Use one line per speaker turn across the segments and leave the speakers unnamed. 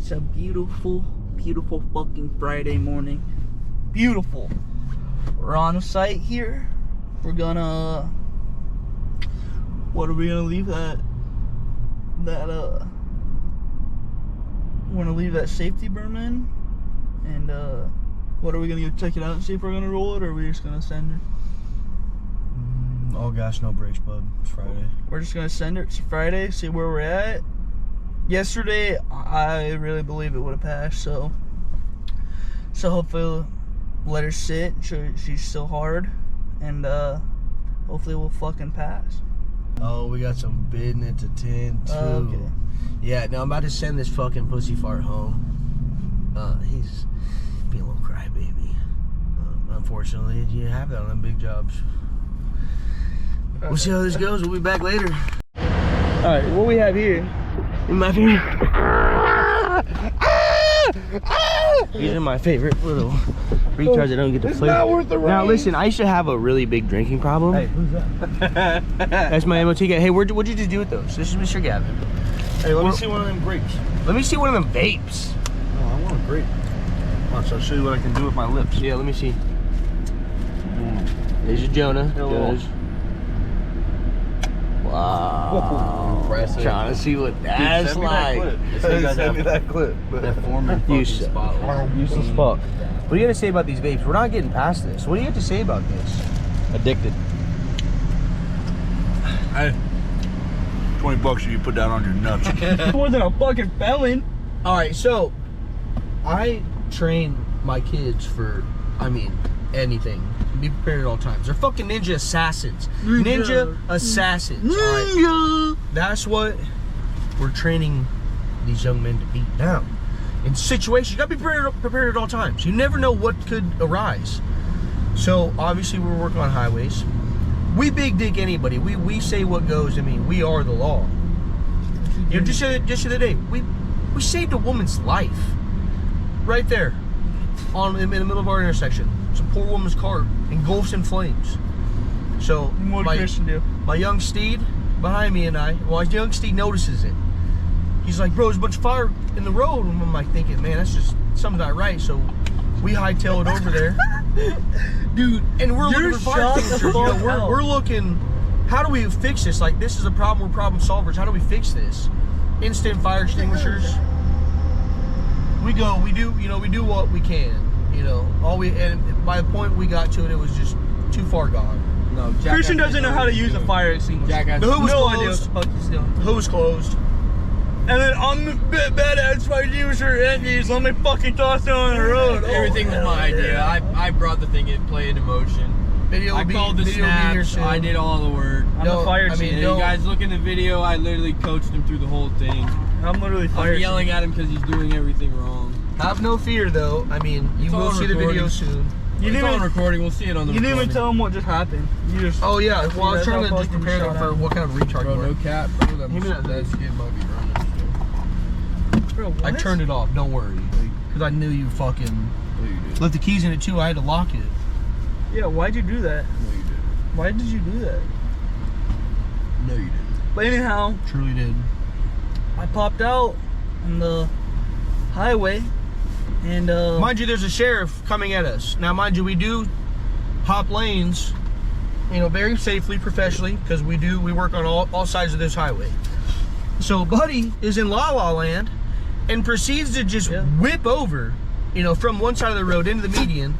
It's a beautiful, beautiful fucking Friday morning. Beautiful. We're on site here. We're gonna... What are we gonna leave that... We're gonna leave that safety berm in. And what are we gonna go check it out and see if we're gonna roll it, or are we just gonna send it?
All gas, no brakes, bud. It's Friday.
We're just gonna send it. It's Friday, see where we're at. Yesterday, I really believe it would have passed, so hopefully let her sit. She's still hard, and hopefully we'll fucking pass.
Oh, we got some business to tend to.
Okay.
Yeah, no, I'm about to send this fucking pussy fart home. He's being a little crybaby. Unfortunately, you have that on them big jobs. We'll see how this goes. We'll be back later.
Alright, what we have here.
My favorite. These are my favorite little retards that don't get to play.
Not worth the rain.
Now listen, I used to have a really big drinking problem.
Hey, who's that?
That's my MOT guy. Hey, what'd you just do with those? This is Mr. Gavin.
Hey, let me see one of them grapes.
Let me see one of them vapes.
Oh, I want a grape. Watch, I'll show you what I can do with my lips.
Yeah, let me see. There's your Jonah.
Hello.
Jonah's. Wow.
Impressive.
Trying to see what that's
Dude,
like.
Send me that clip.
That foreman fucking
Useless.
spotless.
Useless fuck. What do you got to say about these vapes? We're not getting past this. What do you have to say about this?
Addicted.
Hey, $20 you put that on your nuts.
More than a fucking felon.
All right, so I train my kids for, anything. Be prepared at all times. They're fucking ninja assassins. Ninja assassins. All right. That's what we're training these young men to be. Now, in situations, you gotta be prepared at all times. You never know what could arise. So obviously we're working on highways. We big dig anybody. We say what goes. We are the law. You know, just the other day, we saved a woman's life right there in the middle of our intersection. Some poor woman's car engulfs in flames. So
What did Christian do?
my young steed behind me and my young steed notices it. He's like, bro, there's a bunch of fire in the road. And I'm like thinking, man, that's just something not right. So we hightail it over there. Dude, and we're looking for fire extinguishers. You know, we're looking, how do we fix this? Like, this is a problem, we're problem solvers. How do we fix this? Instant fire extinguishers. We do what we can. And by the point we got to it, it was just too far gone.
No,
Christian doesn't know how to use a fire extinguisher.
Jackass.
The hood was
No idea what
closed.
the fuck he's doing.
The hood was closed.
And then I'm the badass fire extinguisher empties. Let me fucking toss it on the road.
Everything was my idea. I brought the thing in, play it in motion.
Video
I called the snaps. I did all the work.
I'm the fire
And
chief.
you guys look in the video. I literally coached him through the whole thing.
I'm literally fire
I'm yelling at him because he's doing everything wrong.
Have no fear, though. You will see the video soon.
You
It's
didn't
on
even,
recording. We'll see it on the
you didn't even
recording.
tell him what just happened. You just.
Oh yeah. Well, I was
That's
trying to
how
just
fucking
prepare them
shot
for
up.
what kind of retard
Bro,
you
no
are.
cap. Bro,
Give me that.
that skid might be running.
Bro, what?
I turned it off. Don't worry, because I knew you fucking
No, you did.
left the keys in it too. I had to lock it.
Yeah, why'd you do that?
No, you did.
Why did you do that?
No, you didn't.
But anyhow,
Truly did.
I popped out on the highway, and
Mind you, there's a sheriff coming at us. Now, mind you, we do hop lanes, very safely, professionally, because we work on all sides of this highway. So, Buddy is in La La Land and proceeds to just whip over, from one side of the road into the median,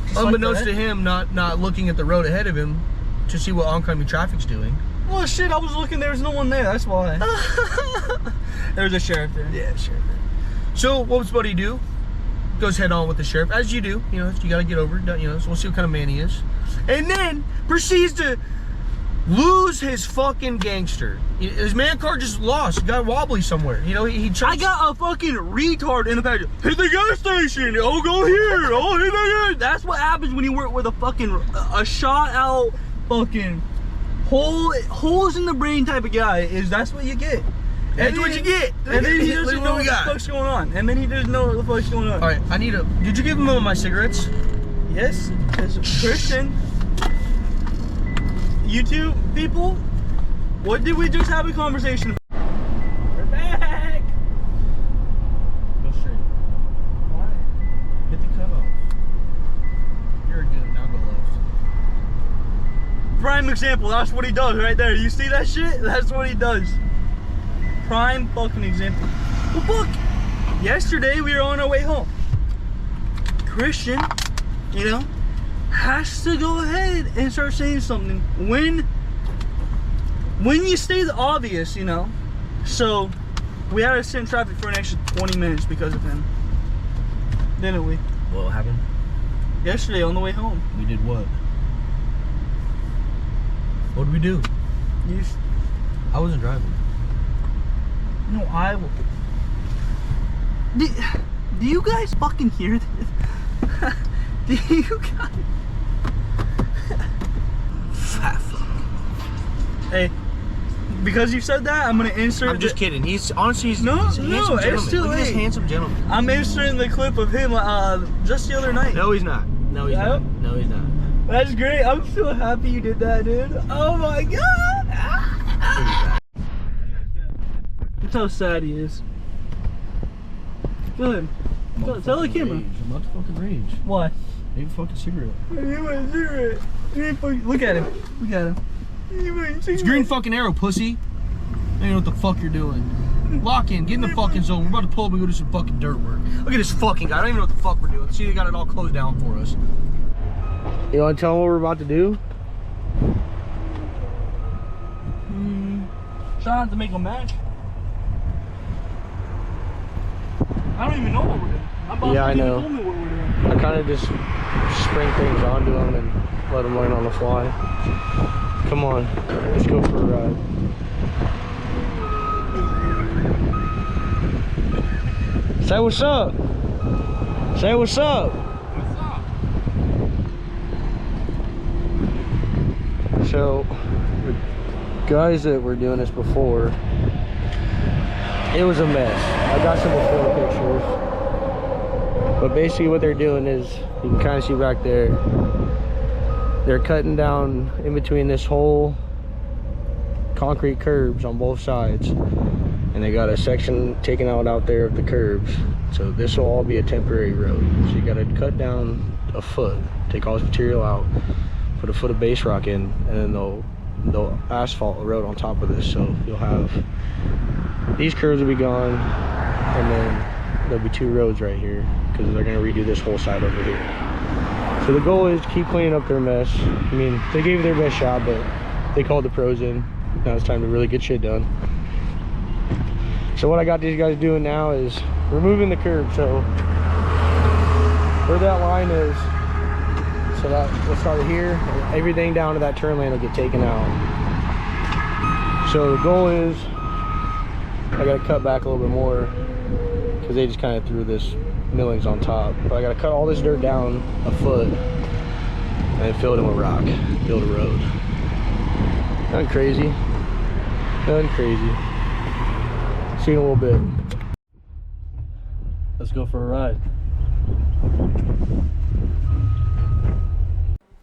Just
unbeknownst
like
to
that?
him, not looking at the road ahead of him to see what oncoming traffic's doing.
Well, shit, I was looking. There was no one there. That's why. There was a sheriff there.
Yeah, sure. So what does Buddy do? Goes head on with the sheriff, as you do. You got to get over it. So we'll see what kind of man he is. And then proceeds to lose his fucking gangster. His man card just lost. Got wobbly somewhere. He tried.
I got a fucking retard in the back. Hit the gas station. Oh, go here. Oh, hit the gas. That's what happens when you work with a shot out fucking holes in the brain type of guy. That's what you get.
That's what you get.
And then he
Look
doesn't
what
know
we
what the
got.
fuck's going on. And then he doesn't know what the fuck's going on.
All right, did you give him one of my cigarettes?
Yes, because Christian, YouTube people, what did we just have a conversation about? We're back. example. That's what he does right there. You see that shit? That's what he does. Prime fucking example. Well, look. Yesterday we were on our way home. Christian, you know, has to go ahead and start saying something when you state the obvious, you know. So we had to sit in traffic for an extra 20 minutes because of him, didn't we?
What happened?
Yesterday on the way home.
We did what? What did we do? I wasn't driving.
No, I will. Do you guys fucking hear this? Do you guys?
Fat fuck.
Hey, because you said that, I'm gonna insert.
I'm just kidding. He's honestly, he's a handsome
it's
gentleman.
too
Look at this
late.
handsome gentleman.
I'm inserting the clip of him just the other night.
No, he's not. No, he's not. No, he's not.
That's great. I'm so happy you did that, dude. Oh my god. That's how sad he is. Go ahead. Tell the camera.
I'm about to fucking rage.
Why?
Need a fucking cigarette.
You want a cigarette? Look at him. Look at him.
It's green fucking arrow, pussy. I don't know what the fuck you're doing. Lock in, get in the fucking zone. We're about to pull up and go do some fucking dirt work. Look at this fucking guy. I don't even know what the fuck we're doing. See, they got it all closed down for us. You want to tell them what we're about to do?
Try not to make a match. I don't even know what we're doing. I'm about
Yeah,
to
I know.
Tell me what we're doing.
I kind of just spring things onto them and let them learn on the fly. Come on, let's go for a ride. Say what's up. Say what's up.
What's up?
So, the guys that were doing this before, it was a mess. I got some before pictures. But basically what they're doing is, you can kind of see back there, they're cutting down in between this whole concrete curbs on both sides. And they got a section taken out there of the curbs. So this will all be a temporary road. So you gotta cut down a foot, take all this material out, put a foot of base rock in, and then they'll asphalt a road on top of this. So you'll have, these curves will be gone, and then there'll be two roads right here, because they're gonna redo this whole side over here. So the goal is to keep cleaning up their mess. I mean, they gave it their best shot, but they called the pros in. Now it's time to really get shit done. So what I got these guys doing now is removing the curb. So where that line is, so that we'll start here, everything down to that turn lane will get taken out. So the goal is, I gotta cut back a little bit more because they just kind of threw this millings on top. But I gotta cut all this dirt down a foot and then fill it in with rock, build a road. Nothing crazy. Nothing crazy. See you in a little bit. Let's go for a ride.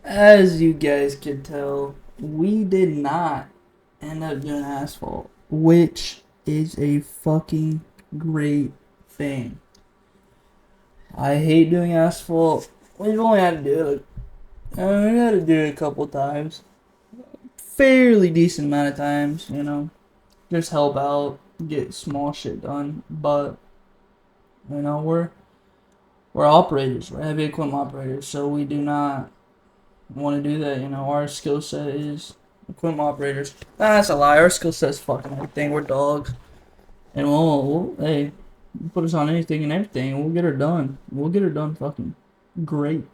As you guys could tell, we did not end up doing asphalt, which is a fucking great thing. I hate doing asphalt. We've only had to do it. We had to do it a couple times. Fairly decent amount of times, you know. Just help out, get small shit done. But you know, we're operators, we're heavy equipment operators, so we do not want to do that. You know, our skill set is equipment operators. That's a lie. Our skill set is fucking everything. We're dogs, and we'll hey, put us on anything and everything. We'll get her done. We'll get her done fucking great.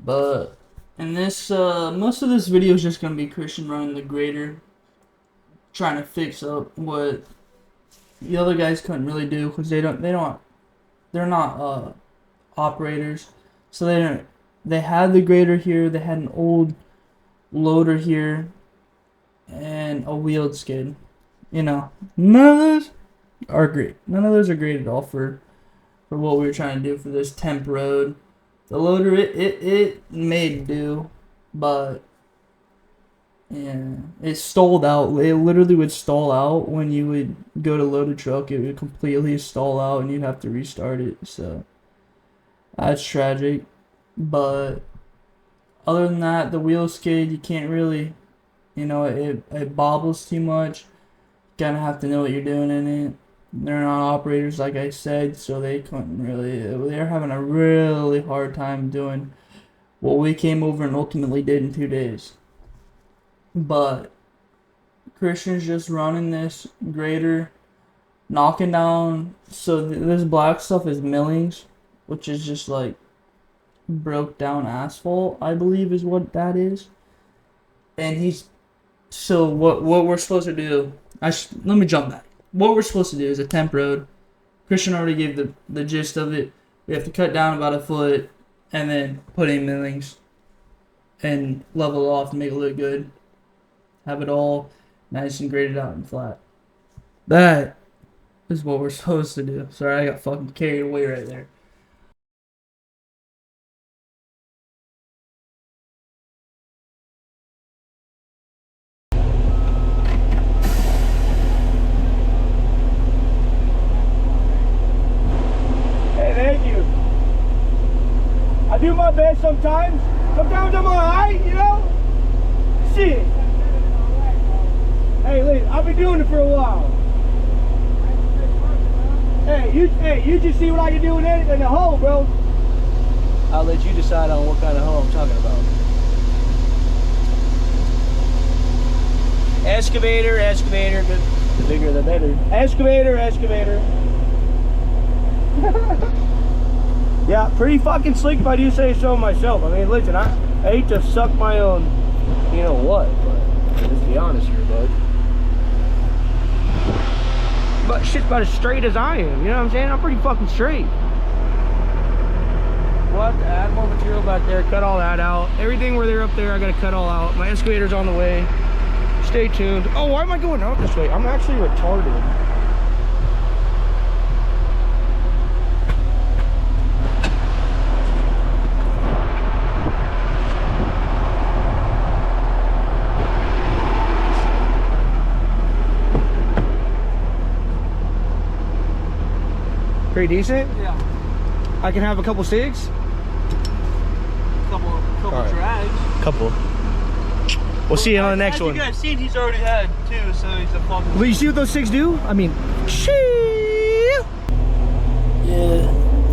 But in this, most of this video is just gonna be Christian running the grader, trying to fix up what the other guys couldn't really do because they're not operators, so they had the grader here, they had an old loader here, and a wheeled skid. You know, none of those are great. None of those are great at all for what we were trying to do for this temp road. The loader, it made do, but yeah, it stalled out. It literally would stall out when you would go to load a truck. It would completely stall out and you'd have to restart it. So that's tragic. But Other than that, the wheel skid, you can't really, it bobbles too much. Gotta have to know what you're doing in it. They're not operators, like I said, so they couldn't really. They're having a really hard time doing what we came over and ultimately did in 2 days. But Christian's just running this grader, knocking down. So this black stuff is millings, which is just like broke down asphalt, I believe is what that is. And he's so what we're supposed to do. Let me jump back. What we're supposed to do is a temp road. Christian already gave the gist of it. We have to cut down about a foot and then put in millings and level it off and make it look good. Have it all nice and graded out and flat. That is what we're supposed to do. Sorry, I got fucking carried away right there.
Thank you. I do my best sometimes. Sometimes I'm alright, you know? Shit. Hey, listen, I've been doing it for a while. Hey, you just see what I can do in the hole, bro. I'll let you decide on what kind of hole I'm talking about. Excavator, good. The bigger the better. Excavator. Yeah, pretty fucking slick if I do say so myself. I mean, listen, I hate to suck my own, you know what, but let's be honest here, bud. But shit's about as straight as I am, you know what I'm saying? I'm pretty fucking straight. We'll have to add more material back there, cut all that out. Everything where they're up there, I gotta cut all out. My excavator's on the way. Stay tuned. Oh, why am I going out this way? I'm actually retarded. Pretty decent?
Yeah.
I can have a couple cigs?
Couple
right.
drags.
Couple. We'll see you on the next one.
As you guys seen, he's already had 2, so he's a fucking...
Will you see what those cigs do? I mean, shit.
Yeah,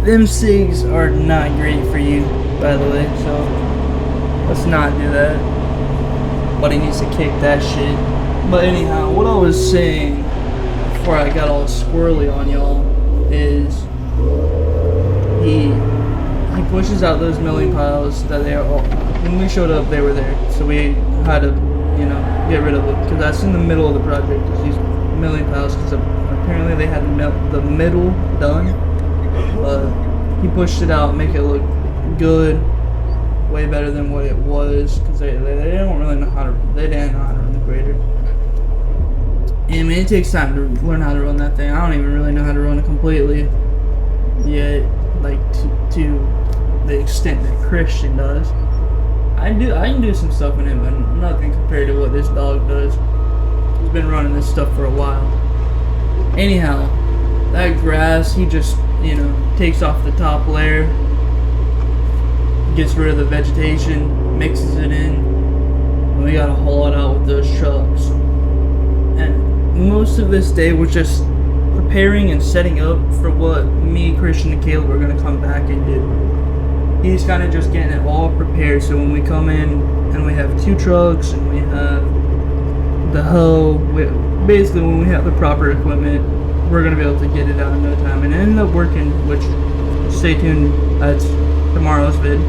them cigs are not great for you, by the way, so let's not do that. But he needs to kick that shit. But anyhow, what I was saying before I got all squirrely on y'all is he pushes out those milling piles that they are all, when we showed up they were there, so we had to get rid of them because that's in the middle of the project, is these milling piles, because apparently they had the middle done, but he pushed it out, make it look good, way better than what it was, because they don't really know how to, they didn't know how to run the grader. I mean, it takes time to learn how to run that thing. I don't even really know how to run it completely yet, like to the extent that Christian does. I can do some stuff in it, but nothing compared to what this dog does. He's been running this stuff for a while. Anyhow, that grass, he just, takes off the top layer, gets rid of the vegetation, mixes it in, and we gotta haul it out with those trucks. And most of this day was just preparing and setting up for what me, Christian, and Caleb are gonna come back and do. He's kind of just getting it all prepared, so when we come in and we have 2 trucks and we have the hoe, basically when we have the proper equipment, we're gonna be able to get it out in no time, and it ended up working, which, stay tuned, that's tomorrow's vid.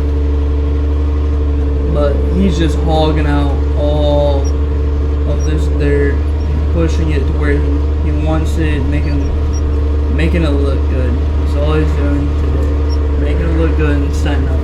But he's just hogging out all of this dirt, pushing it to where he wants it, making it look good. That's all he's doing today, making it look good and setting up.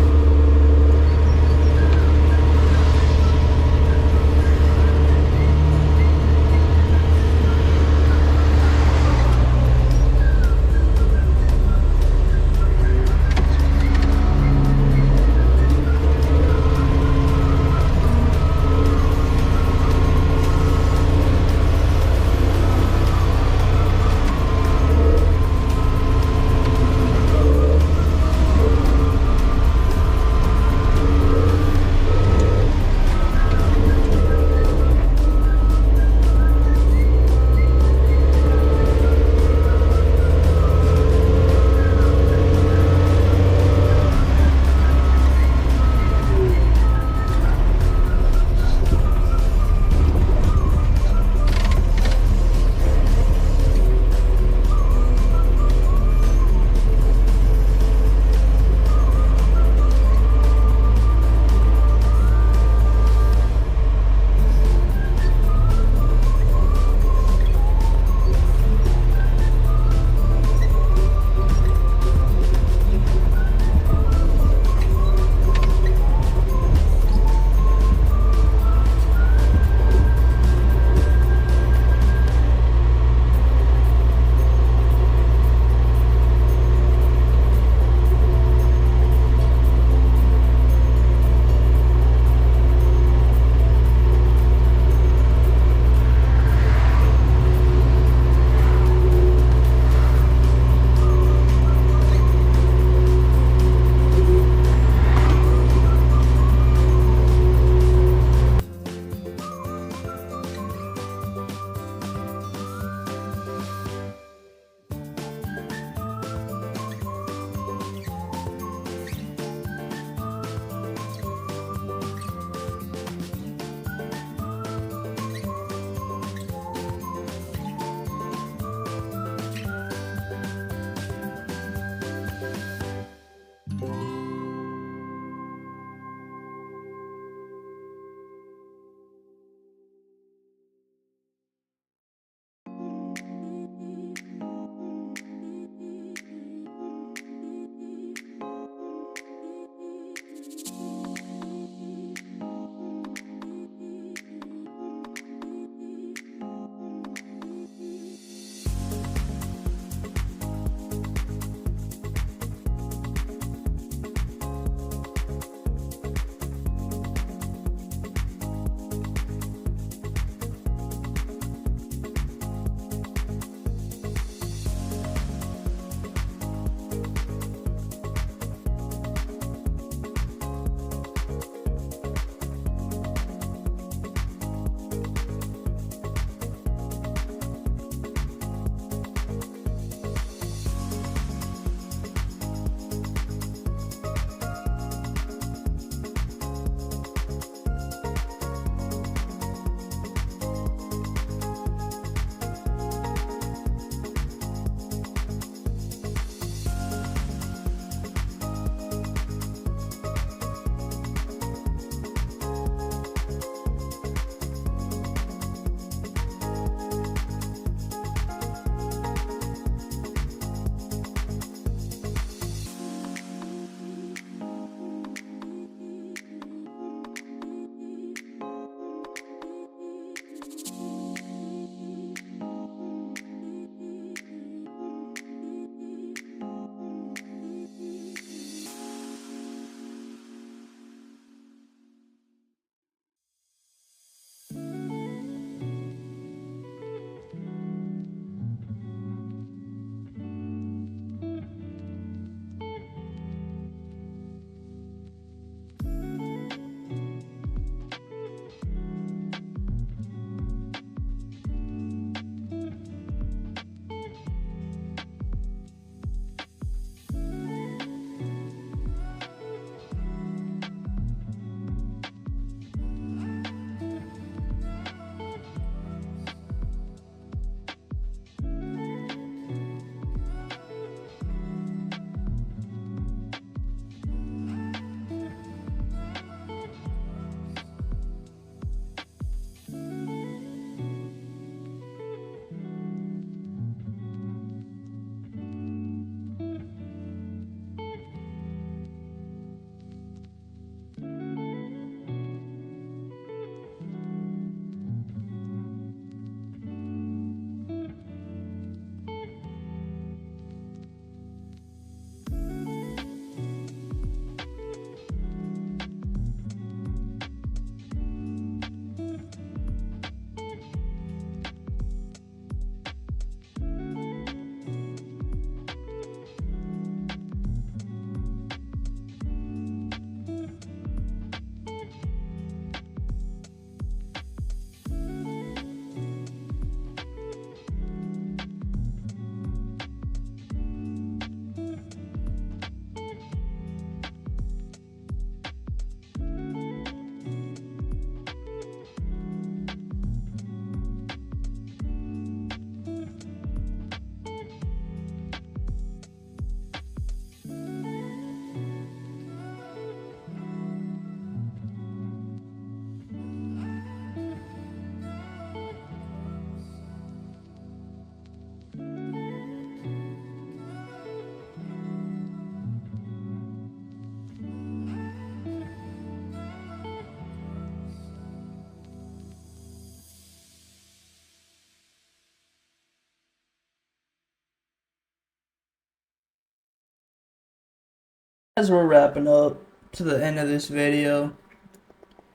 As we're wrapping up to the end of this video,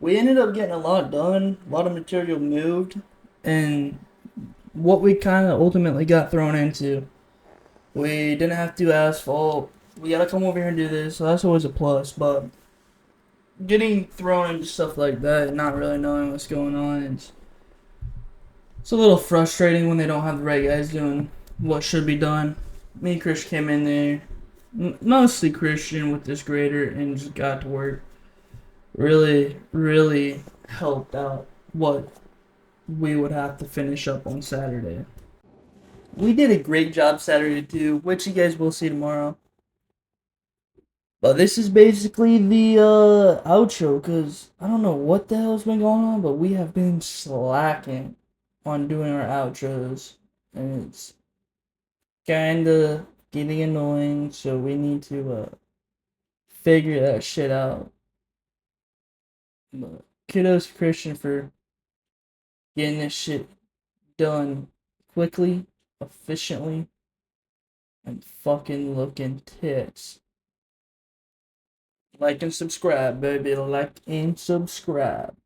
we ended up getting a lot done, a lot of material moved, and what we kind of ultimately got thrown into. We didn't have to do asphalt. We gotta come over here and do this, so that's always a plus, but getting thrown into stuff like that and not really knowing what's going on, it's a little frustrating when they don't have the right guys doing what should be done. Me and Chris came in there, mostly Christian with this grader, and just got to work. Really helped out what we would have to finish up on Saturday. We did a great job Saturday too, which you guys will see tomorrow. But this is basically the outro, because I don't know what the hell's been going on, but we have been slacking on doing our outros, and it's kinda getting annoying, so we need to figure that shit out. But kudos to Christian for getting this shit done quickly, efficiently, and fucking looking tits. Like and subscribe, baby. Like and subscribe.